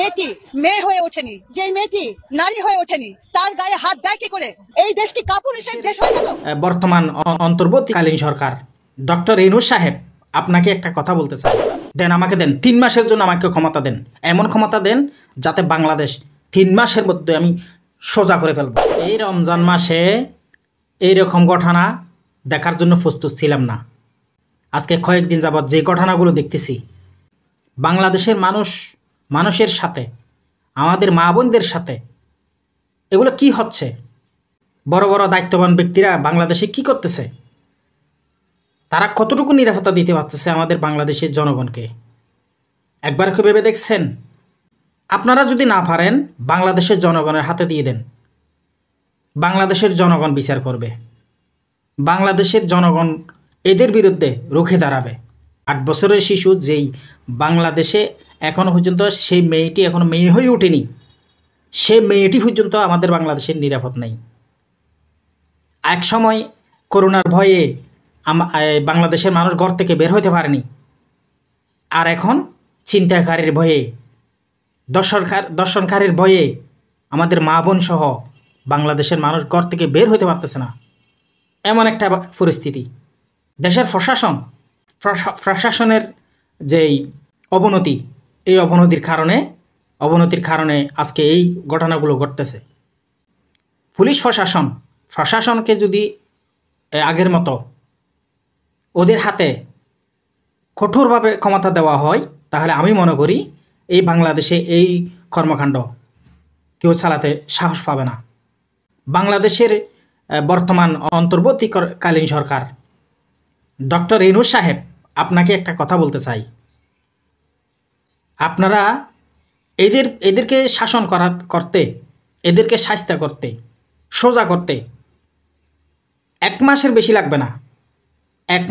মেয়েটি মেয়ে হয়ে ওঠেনি, যে মেয়েটি নারী হয়ে ওঠেনি, তার গায়ে হাত দেয় কি করে? এই দেশ কি কাপুরুষের দেশ হয়ে গেল? বর্তমান অন্তর্বর্তীকালীন সরকার ডক্টর ইউনূস সাহেব, আপনাকে একটা কথা বলতে চাই। আমাকে দেন 3 মাসের জন্য, আমাকে ক্ষমতা দেন, এমন ক্ষমতা দেন যাতে বাংলাদেশ 3 মাসের মধ্যে আমি সোজা করে ফেলব। এই রমজান মাসে এইরকম ঘটনা দেখার জন্য প্রস্তুত ছিলাম না। আজকে কয়েকদিন যাবৎ যে ঘটনাগুলো দেখতেছি, বাংলাদেশের মানুষের সাথে, আমাদের মা বোনদের সাথে এগুলো কি হচ্ছে? বড় বড় দায়িত্ববান ব্যক্তিরা বাংলাদেশে কি করতেছে? তারা কতটুকু নিরাপত্তা দিতে পারতেছে আমাদের বাংলাদেশের জনগণকে? একবার কি ভেবে দেখছেন? আপনারা যদি না পারেন, বাংলাদেশের জনগণের হাতে দিয়ে দেন, বাংলাদেশের জনগণ বিচার করবে, বাংলাদেশের জনগণ এদের বিরুদ্ধে রুখে দাঁড়াবে। 8 বছরের শিশু যেই বাংলাদেশে এখনও পর্যন্ত, সেই মেয়েটি এখনও মেয়ে হয়ে ওঠেনি, সে মেয়েটি পর্যন্ত আমাদের বাংলাদেশের নিরাপদ নেই। এক সময় করোনার ভয়ে বাংলাদেশের মানুষ ঘর থেকে বের হতে পারেনি, আর এখন ছিনতাইকারীর ভয়ে, দর্শনকারীর ভয়ে আমাদের মা বোন সহ বাংলাদেশের মানুষ ঘর থেকে বের হতে পারতেছে না। এমন একটা পরিস্থিতি। দেশের প্রশাসনের যেই অবনতি, এই অবনতির কারণে আজকে এই ঘটনাগুলো ঘটতেছে। পুলিশ প্রশাসনকে যদি আগের মতো ওদের হাতে কঠোরভাবে ক্ষমতা দেওয়া হয়, তাহলে আমি মনে করি এই বাংলাদেশে এই কর্মকাণ্ড কেউ চালাতে সাহস পাবে না। বাংলাদেশের বর্তমান অন্তর্বর্তীকালীন সরকার ডক্টর ইউনূস সাহেব, আপনাকে একটা কথা বলতে চাই। আপনারা এদেরকে শাসন করতে, এদেরকে শাস্তি করতে, সোজা করতে 1 মাসের বেশি লাগবে না। 1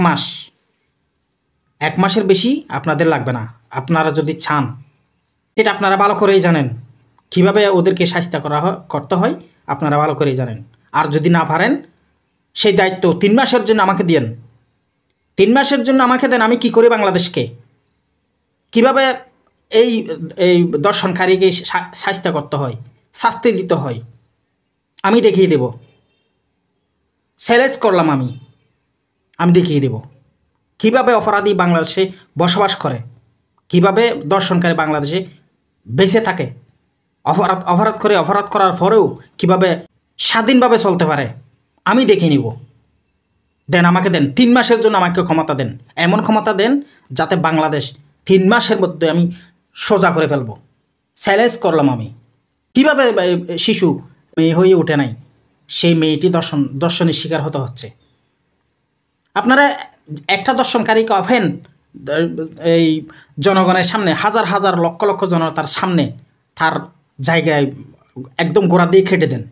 মাসের বেশি আপনাদের লাগবে না। আপনারা যদি চান, এটা আপনারা ভালো করেই জানেন কিভাবে ওদেরকে শাস্তি করতে হয়, আপনারা ভালো করেই জানেন। আর যদি না পারেন, সেই দায়িত্ব 3 মাসের জন্য আমাকে দেন। 3 মাসের জন্য আমাকে দেন। আমি কি করি বাংলাদেশকে, কিভাবে এই দর্শনকারীকে শাস্তি করতে হয়, শাস্তি দিতে হয়, আমি দেখিয়ে দেব। চ্যালেঞ্জ করলাম, আমি দেখিয়ে দেব কিভাবে অপরাধী বাংলাদেশে বসবাস করে, কিভাবে দর্শনকারী বাংলাদেশে বেঁচে থাকে, অপরাধ করার পরেও কিভাবে স্বাধীনভাবে চলতে পারে, আমি দেখে নিব। আমাকে দেন 3 মাসের জন্য, আমাকে ক্ষমতা দেন, এমন ক্ষমতা দেন যাতে বাংলাদেশ 3 মাসের মধ্যে আমি সোজা করে ফেলব। চ্যালেঞ্জ করলাম আমি। কীভাবে শিশু মেয়ে হয়ে ওঠে নাই, সেই মেয়েটি দর্শনের শিকার হতে হচ্ছে। আপনারা একটা দর্শনকারীকে অফেন এই জনগণের সামনে, হাজার হাজার লক্ষ লক্ষ জনতার সামনে তার জায়গায় একদম গোড়া দিয়ে খেটে দেন,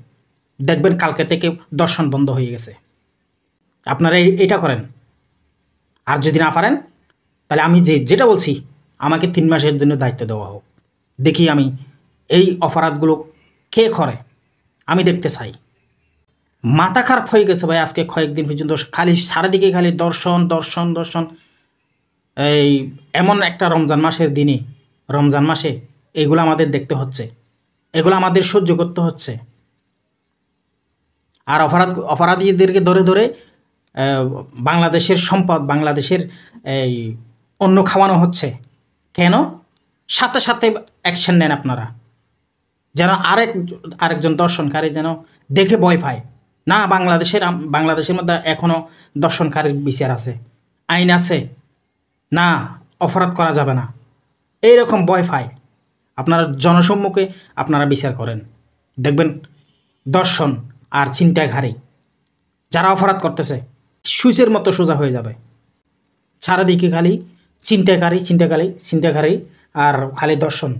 দেখবেন কালকে থেকে দর্শন বন্ধ হয়ে গেছে। আপনারা এটা করেন। আর যদি না পারেন, তাহলে আমি যেটা বলছি, আমাকে 3 মাসের জন্য দায়িত্ব দেওয়া হোক। দেখি আমি এই অপরাধগুলো কে করে, আমি দেখতে চাই। মাথা খারাপ হয়ে গেছে ভাই। আজকে কয়েকদিন পর্যন্ত খালি সারাদিকে খালি দর্শন। এই এমন একটা রমজান মাসে এগুলো আমাদের দেখতে হচ্ছে, এগুলো আমাদের সহ্য করতে হচ্ছে। আর অপরাধীদেরকে ধরে বাংলাদেশের সম্পদ, বাংলাদেশের এই অন্য খাওয়ানো হচ্ছে। কেন? সাথে সাথে অ্যাকশন নেন আপনারা, যেন আরেকজন দর্শনকারী যেন দেখে ভয় পায় না। বাংলাদেশের মধ্যে এখনও দর্শনকারীর বিচার আছে, আইন আছে, না অপরাধ করা যাবে না, এইরকম ভয় পায়। আপনারা জনসম্মুখে আপনারা বিচার করেন, দেখবেন দর্শন আর ছিনতাইকারী যারা অপরাধ করতেছে সুইচের মতো সোজা হয়ে যাবে। চারিদিকে খালি ছিনতাইকারী আর খালি দর্শন।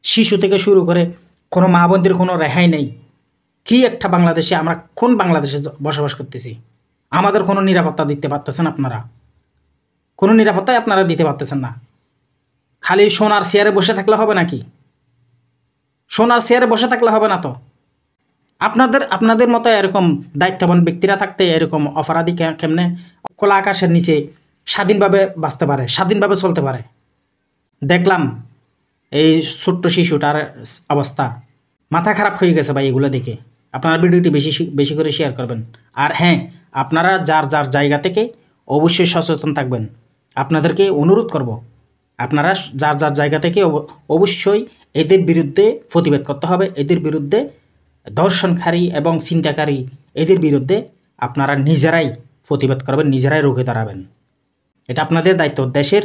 শিশু থেকে শুরু করে কোনো মা বোনদের কোনো রেহাই নেই। কি একটা বাংলাদেশে, আমরা কোন বাংলাদেশে বসবাস করতেছি? আমাদের কোনো নিরাপত্তা দিতে পারতেছেন আপনারা? কোনো নিরাপত্তাই আপনারা দিতে পারতেছেন না। খালি সোনার চেয়ারে বসে থাকলে হবে নাকি? সোনার চেয়ারে বসে থাকলে হবে না তো। আপনাদের মতো এরকম দায়িত্ববান ব্যক্তিরা থাকতে এরকম অপরাধী কেমনে খোলা আকাশের নিচে স্বাধীনভাবে বাঁচতে পারে, স্বাধীনভাবে চলতে পারে? দেখলাম এই ছোট্ট শিশুটার অবস্থা, মাথা খারাপ হয়ে গেছে ভাই এগুলো দেখে। আপনারা ভিডিওটি বেশি বেশি করে শেয়ার করবেন। আর হ্যাঁ, আপনারা যার যার জায়গা থেকে অবশ্যই সচেতন থাকবেন। আপনাদেরকে অনুরোধ করব, আপনারা যার যার জায়গা থেকে অবশ্যই এদের বিরুদ্ধে প্রতিবাদ করতে হবে। এদের বিরুদ্ধে, ধর্ষণকারী এবং চিন্তাকারী, এদের বিরুদ্ধে আপনারা নিজেরাই প্রতিবাদ করবেন, নিজেরাই রুখে দাঁড়াবেন। এটা আপনাদের দায়িত্ব। দেশের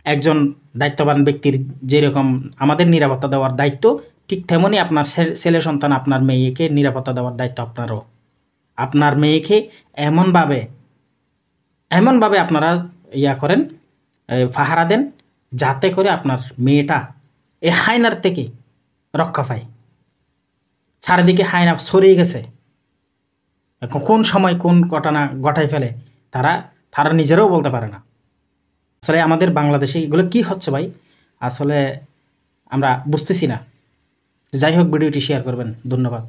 একজন দায়িত্ববান ব্যক্তির যেরকম আমাদের নিরাপত্তা দেওয়ার দায়িত্ব, ঠিক তেমনই আপনার ছেলে সন্তান, আপনার মেয়েকে নিরাপত্তা দেওয়ার দায়িত্ব আপনারও। আপনার মেয়েকে এমনভাবে আপনারা করেন, পাহারা দেন, যাতে করে আপনার মেয়েটা এই হায়নার থেকে রক্ষা পায়। চারিদিকে হায়না ছড়িয়ে গেছে, কোন সময় কোন ঘটনা ঘটাই ফেলে তারা নিজেরাও বলতে পারে না। আসলে আমাদের বাংলাদেশে এগুলো কি হচ্ছে ভাই, আসলে আমরা বুঝতেছি না। যাই হোক, ভিডিওটি শেয়ার করবেন। ধন্যবাদ।